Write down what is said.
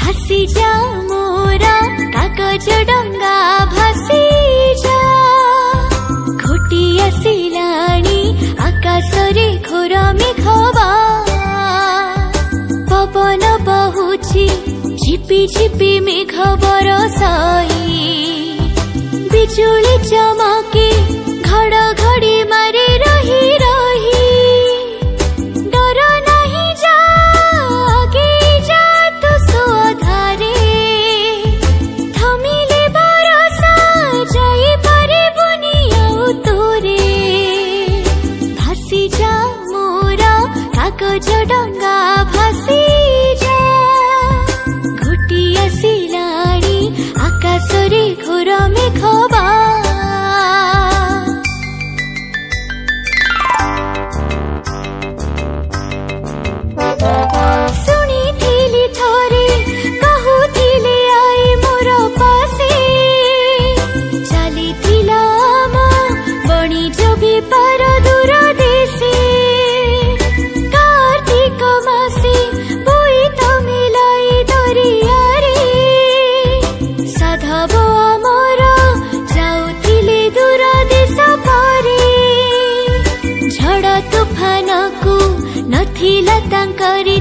भासी जा मोर कागज डंगा भासी जा घोटी आसिलाणी आकाशरे घोर मेघवा पवन बहुची झिपी झिपी मेघ बरसाई बिजुली चमके घड़घड़ी मारे रही रही डर नहीं जा आगे जा तू सुधारे थमिले बरसा जाई पारे बुनिया तोरे भासी जा मोर कागज डंगा भासी जा घोटी आसिलाणी आकाशरे घोर मेघवा शुणिथिली थरे कहुथिले आई मोर पासे चलिथिला मा बणिज बेपार दूर देशे कार्तिक मासे बोईत मिलाई दरियारे साधव अमर जाउथिले दूर देश पारे झड़ तूफान को नथिला तांकरी